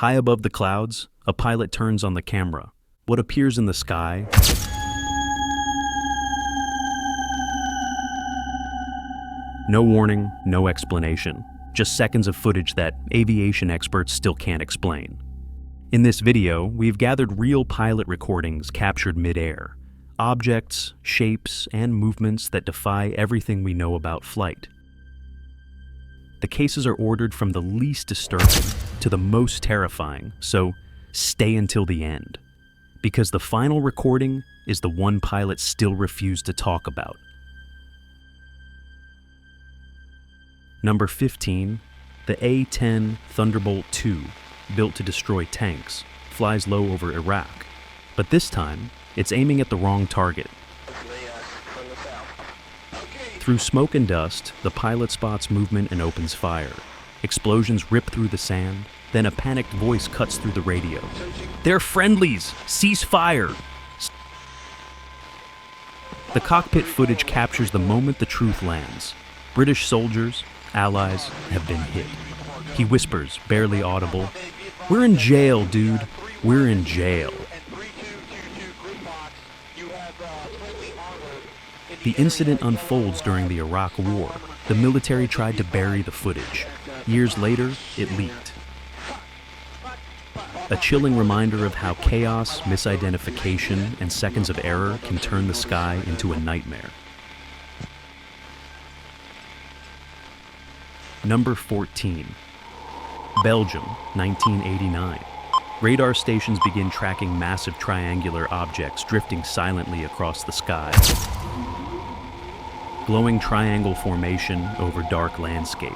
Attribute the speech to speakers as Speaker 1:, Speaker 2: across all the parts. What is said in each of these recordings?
Speaker 1: High above the clouds, a pilot turns on the camera. What appears in the sky? No warning, no explanation. Just seconds of footage that aviation experts still can't explain. In this video, we've gathered real pilot recordings captured mid-air. Objects, shapes, and movements that defy everything we know about flight. The cases are ordered from the least disturbing to the most terrifying, so stay until the end. Because the final recording is the one pilots still refuse to talk about. Number 15, the A-10 Thunderbolt II, built to destroy tanks, flies low over Iraq. But this time, it's aiming at the wrong target. Through smoke and dust, the pilot spots movement and opens fire. Explosions rip through the sand, then a panicked voice cuts through the radio. "They're friendlies! Cease fire!" The cockpit footage captures the moment the truth lands. British soldiers, allies, have been hit. He whispers, barely audible, "We're in jail, dude. We're in jail." The incident unfolds during the Iraq War. The military tried to bury the footage. Years later, it leaked. A chilling reminder of how chaos, misidentification, and seconds of error can turn the sky into a nightmare. Number 14. Belgium, 1989. Radar stations begin tracking massive triangular objects drifting silently across the sky. Glowing triangle formation over dark landscape.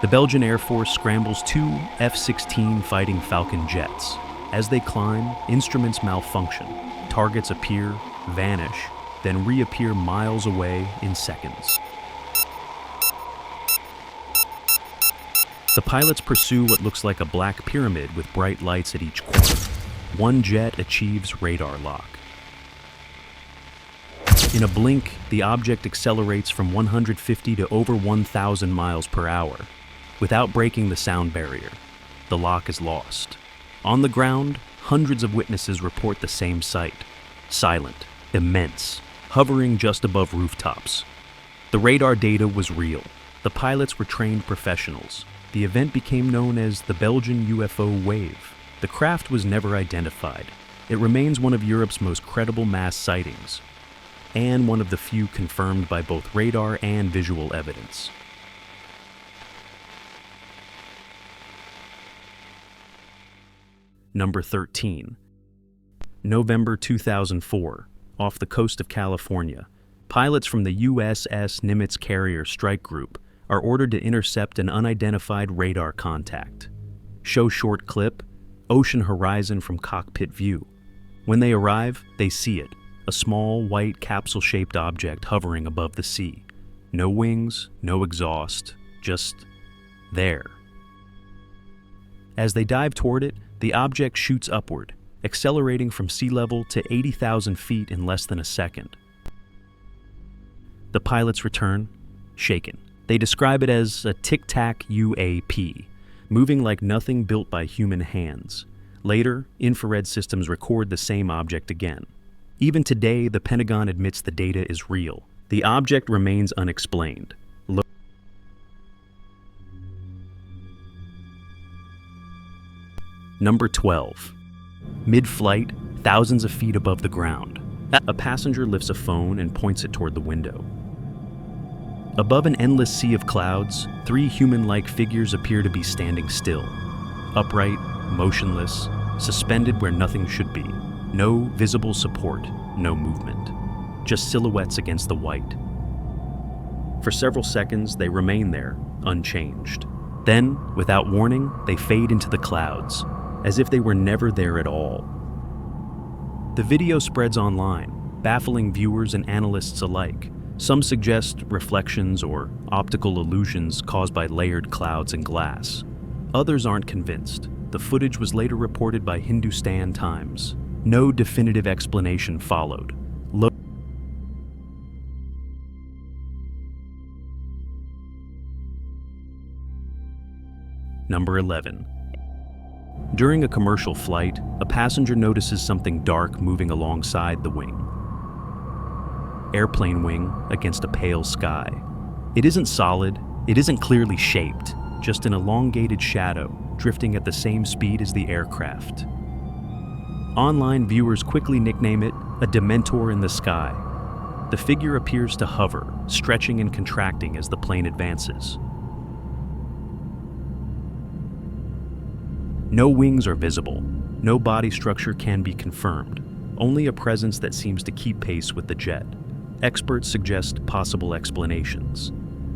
Speaker 1: The Belgian Air Force scrambles two F-16 Fighting Falcon jets. As they climb, instruments malfunction. Targets appear, vanish, then reappear miles away in seconds. The pilots pursue what looks like a black pyramid with bright lights at each corner. One jet achieves radar lock. In a blink, the object accelerates from 150 to over 1,000 miles per hour. Without breaking the sound barrier, the lock is lost. On the ground, hundreds of witnesses report the same sight. Silent, immense, hovering just above rooftops. The radar data was real. The pilots were trained professionals. The event became known as the Belgian UFO wave. The craft was never identified. It remains one of Europe's most credible mass sightings, and one of the few confirmed by both radar and visual evidence. Number 13. November 2004, off the coast of California, pilots from the USS Nimitz carrier strike group are ordered to intercept an unidentified radar contact. Show short clip, ocean horizon from cockpit view. When they arrive, they see it. A small, white, capsule-shaped object hovering above the sea. No wings, no exhaust, just there. As they dive toward it, the object shoots upward, accelerating from sea level to 80,000 feet in less than a second. The pilots return, shaken. They describe it as a Tic Tac UAP, moving like nothing built by human hands. Later, infrared systems record the same object again. Even today, the Pentagon admits the data is real. The object remains unexplained. Number 12. Mid-flight, thousands of feet above the ground. A passenger lifts a phone and points it toward the window. Above an endless sea of clouds, three human-like figures appear to be standing still. Upright, motionless, suspended where nothing should be. No visible support, no movement. Just silhouettes against the white. For several seconds, they remain there, unchanged. Then, without warning, they fade into the clouds, as if they were never there at all. The video spreads online, baffling viewers and analysts alike. Some suggest reflections or optical illusions caused by layered clouds and glass. Others aren't convinced. The footage was later reported by Hindustan Times. No definitive explanation followed. Number 11. During a commercial flight, a passenger notices something dark moving alongside the wing. Airplane wing against a pale sky. It isn't solid, it isn't clearly shaped, just an elongated shadow drifting at the same speed as the aircraft. Online viewers quickly nickname it a Dementor in the sky. The figure appears to hover, stretching and contracting as the plane advances. No wings are visible, no body structure can be confirmed, only a presence that seems to keep pace with the jet. Experts suggest possible explanations.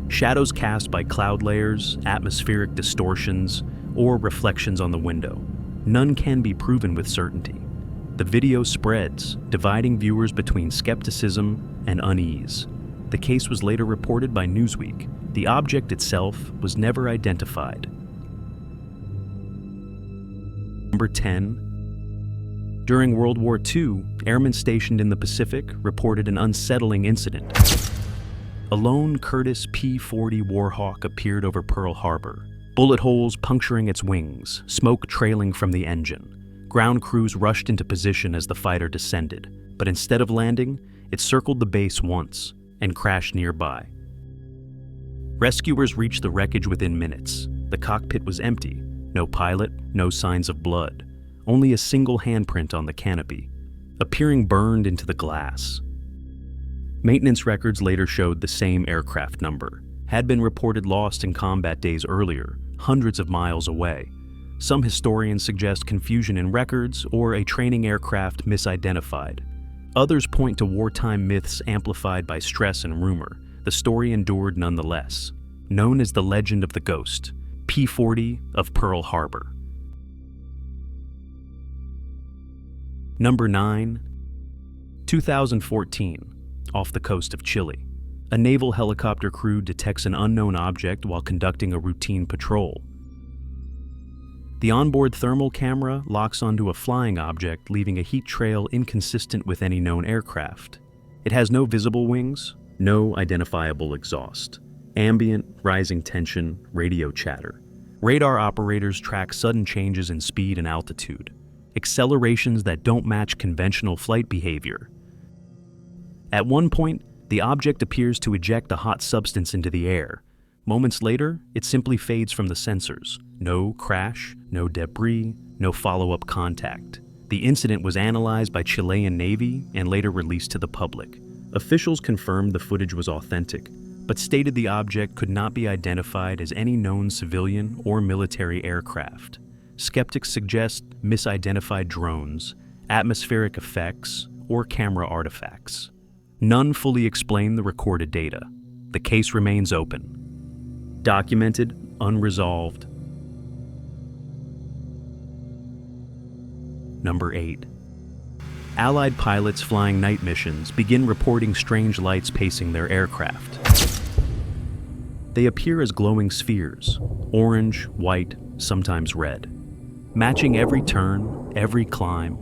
Speaker 1: Shadows cast by cloud layers, atmospheric distortions, or reflections on the window. None can be proven with certainty. The video spreads, dividing viewers between skepticism and unease. The case was later reported by Newsweek. The object itself was never identified. Number 10. During World War II, airmen stationed in the Pacific reported an unsettling incident. A lone Curtiss P-40 Warhawk appeared over Pearl Harbor, bullet holes puncturing its wings, smoke trailing from the engine. Ground crews rushed into position as the fighter descended, but instead of landing, it circled the base once and crashed nearby. Rescuers reached the wreckage within minutes. The cockpit was empty. No pilot, no signs of blood, only a single handprint on the canopy, appearing burned into the glass. Maintenance records later showed the same aircraft number, had been reported lost in combat days earlier, hundreds of miles away. Some historians suggest confusion in records or a training aircraft misidentified. Others point to wartime myths amplified by stress and rumor. The story endured nonetheless. Known as the Legend of the Ghost, P-40 of Pearl Harbor. Number 9. 2014, off the coast of Chile. A naval helicopter crew detects an unknown object while conducting a routine patrol. The onboard thermal camera locks onto a flying object, leaving a heat trail inconsistent with any known aircraft. It has no visible wings, no identifiable exhaust. Ambient, rising tension, radio chatter. Radar operators track sudden changes in speed and altitude, accelerations that don't match conventional flight behavior. At one point, the object appears to eject a hot substance into the air. Moments later, it simply fades from the sensors. No crash, no debris, no follow-up contact. The incident was analyzed by Chilean Navy and later released to the public. Officials confirmed the footage was authentic, but stated the object could not be identified as any known civilian or military aircraft. Skeptics suggest misidentified drones, atmospheric effects, or camera artifacts. None fully explain the recorded data. The case remains open. Documented, unresolved. Number 8. Allied pilots flying night missions begin reporting strange lights pacing their aircraft. They appear as glowing spheres, orange, white, sometimes red. Matching every turn, every climb.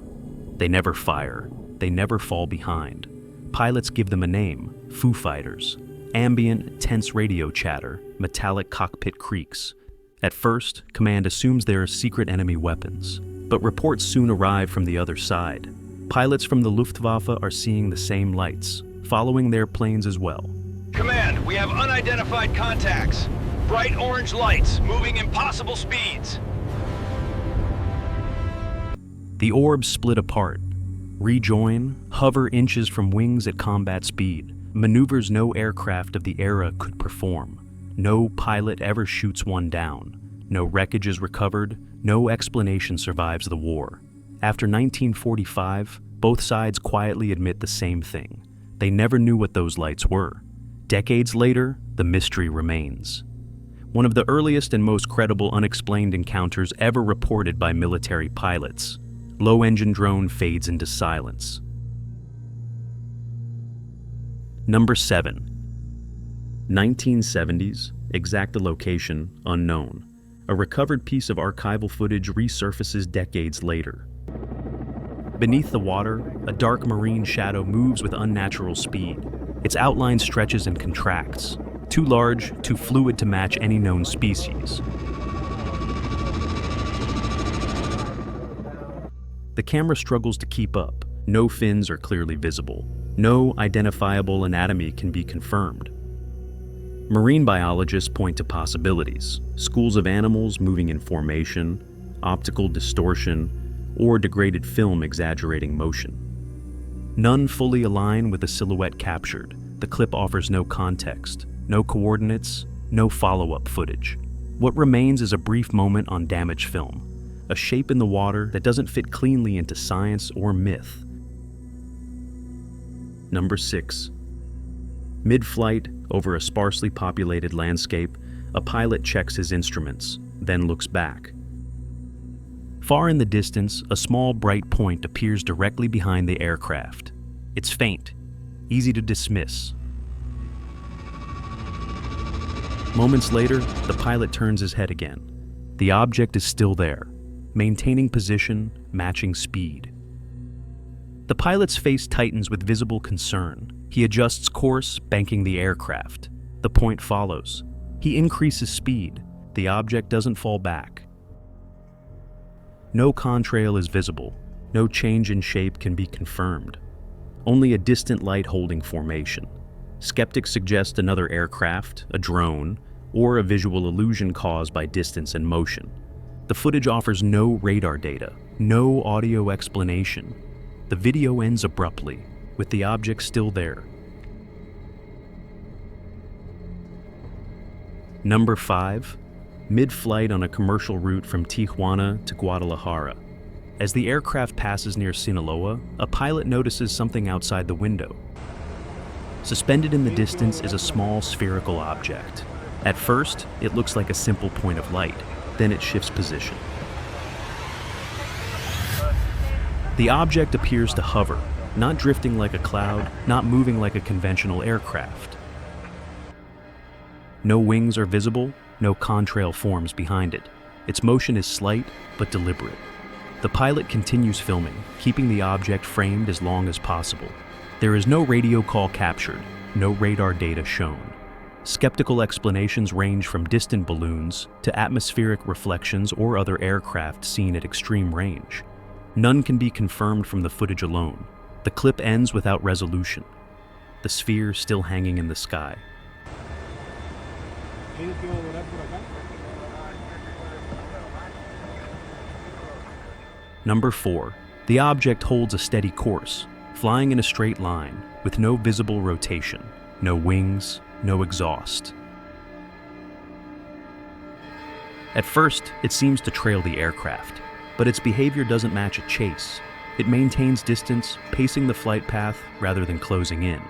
Speaker 1: They never fire, they never fall behind. Pilots give them a name, Foo Fighters. Ambient, tense radio chatter, metallic cockpit creaks. At first, command assumes there are secret enemy weapons, but reports soon arrive from the other side. Pilots from the Luftwaffe are seeing the same lights, following their planes as well.
Speaker 2: Command, we have unidentified contacts. Bright orange lights, moving impossible speeds.
Speaker 1: The orbs split apart, rejoin, hover inches from wings at combat speed, maneuvers no aircraft of the era could perform. No pilot ever shoots one down. No wreckage is recovered, no explanation survives the war. After 1945, both sides quietly admit the same thing. They never knew what those lights were. Decades later, the mystery remains. One of the earliest and most credible unexplained encounters ever reported by military pilots. Low-engine drone fades into silence. Number 7. 1970s, exact location unknown. A recovered piece of archival footage resurfaces decades later. Beneath the water, a dark marine shadow moves with unnatural speed. Its outline stretches and contracts, too large, too fluid to match any known species. The camera struggles to keep up. No fins are clearly visible. No identifiable anatomy can be confirmed. Marine biologists point to possibilities: schools of animals moving in formation, optical distortion, or degraded film exaggerating motion. None fully align with the silhouette captured. The clip offers no context, no coordinates, no follow-up footage. What remains is a brief moment on damaged film, a shape in the water that doesn't fit cleanly into science or myth. Number 6. Mid-flight, over a sparsely populated landscape, a pilot checks his instruments, then looks back. Far in the distance, a small bright point appears directly behind the aircraft. It's faint, easy to dismiss. Moments later, the pilot turns his head again. The object is still there, maintaining position, matching speed. The pilot's face tightens with visible concern. He adjusts course, banking the aircraft. The point follows. He increases speed. The object doesn't fall back. No contrail is visible. No change in shape can be confirmed. Only a distant light holding formation. Skeptics suggest another aircraft, a drone, or a visual illusion caused by distance and motion. The footage offers no radar data, no audio explanation. The video ends abruptly, with the object still there. Number 5. Mid-flight on a commercial route from Tijuana to Guadalajara. As the aircraft passes near Sinaloa, a pilot notices something outside the window. Suspended in the distance is a small spherical object. At first, it looks like a simple point of light, then it shifts position. The object appears to hover, not drifting like a cloud, not moving like a conventional aircraft. No wings are visible, no contrail forms behind it. Its motion is slight but deliberate. The pilot continues filming, keeping the object framed as long as possible. There is no radio call captured, no radar data shown. Skeptical explanations range from distant balloons to atmospheric reflections or other aircraft seen at extreme range. None can be confirmed from the footage alone. The clip ends without resolution, the sphere still hanging in the sky. Number 4. The object holds a steady course, flying in a straight line, with no visible rotation, no wings, no exhaust. At first, it seems to trail the aircraft, but its behavior doesn't match a chase. It maintains distance, pacing the flight path rather than closing in.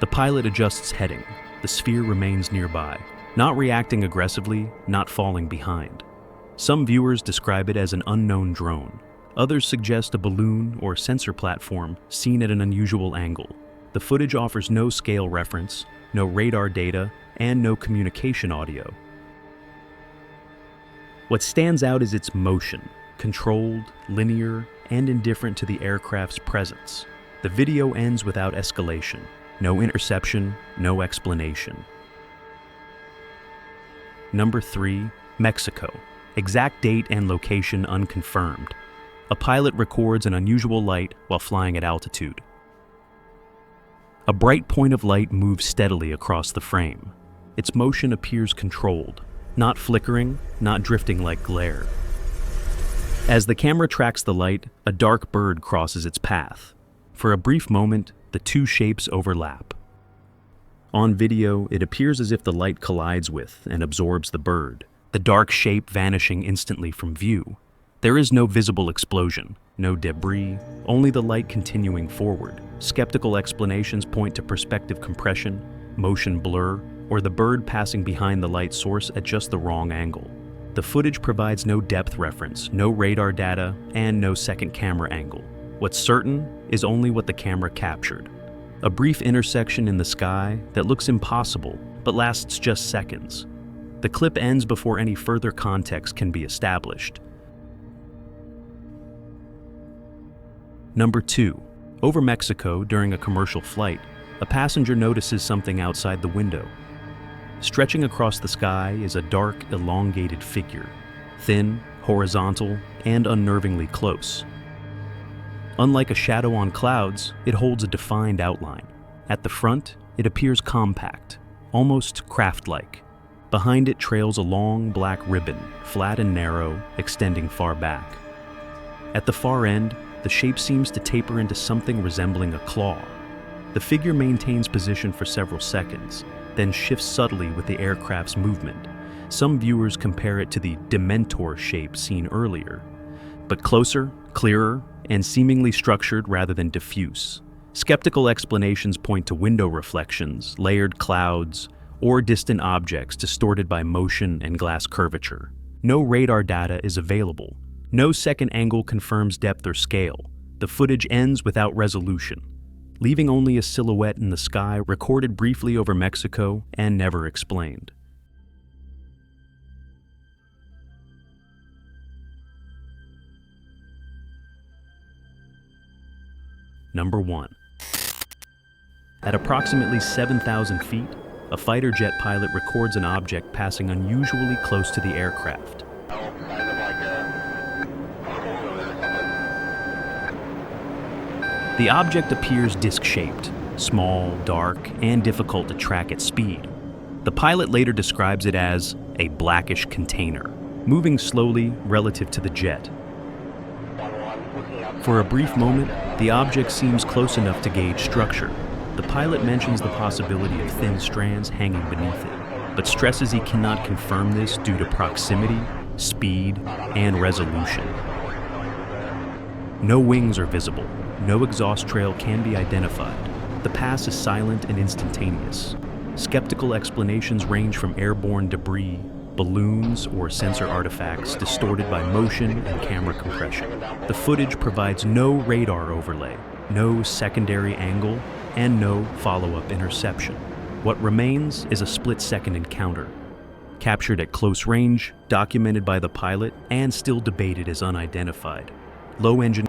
Speaker 1: The pilot adjusts heading. The sphere remains nearby, not reacting aggressively, not falling behind. Some viewers describe it as an unknown drone. Others suggest a balloon or sensor platform seen at an unusual angle. The footage offers no scale reference, no radar data, and no communication audio. What stands out is its motion, controlled, linear, and indifferent to the aircraft's presence. The video ends without escalation, no interception, no explanation. Number 3. Mexico. Exact date and location unconfirmed. A pilot records an unusual light while flying at altitude. A bright point of light moves steadily across the frame. Its motion appears controlled, not flickering, not drifting like glare. As the camera tracks the light, a dark bird crosses its path. For a brief moment, the two shapes overlap. On video, it appears as if the light collides with and absorbs the bird, the dark shape vanishing instantly from view. There is no visible explosion, no debris, only the light continuing forward. Skeptical explanations point to perspective compression, motion blur, or the bird passing behind the light source at just the wrong angle. The footage provides no depth reference, no radar data, and no second camera angle. What's certain is only what the camera captured. A brief intersection in the sky that looks impossible, but lasts just seconds. The clip ends before any further context can be established. Number 2. Over Mexico, during a commercial flight, a passenger notices something outside the window. Stretching across the sky is a dark, elongated figure, thin, horizontal, and unnervingly close. Unlike a shadow on clouds, it holds a defined outline. At the front, it appears compact, almost craft-like. Behind it trails a long black ribbon, flat and narrow, extending far back. At the far end, the shape seems to taper into something resembling a claw. The figure maintains position for several seconds, then shifts subtly with the aircraft's movement. Some viewers compare it to the Dementor shape seen earlier, but closer, clearer, and seemingly structured rather than diffuse. Skeptical explanations point to window reflections, layered clouds, or distant objects distorted by motion and glass curvature. No radar data is available. No second angle confirms depth or scale. The footage ends without resolution, leaving only a silhouette in the sky recorded briefly over Mexico and never explained. Number 1. At approximately 7,000 feet, a fighter jet pilot records an object passing unusually close to the aircraft. The object appears disc-shaped, small, dark, and difficult to track at speed. The pilot later describes it as a blackish container, moving slowly relative to the jet. For a brief moment, the object seems close enough to gauge structure. The pilot mentions the possibility of thin strands hanging beneath it, but stresses he cannot confirm this due to proximity, speed, and resolution. No wings are visible. No exhaust trail can be identified. The pass is silent and instantaneous. Skeptical explanations range from airborne debris, balloons, or sensor artifacts distorted by motion and camera compression. The footage provides no radar overlay, no secondary angle, and no follow-up interception. What remains is a split-second encounter, captured at close range, documented by the pilot, and still debated as unidentified. Low engine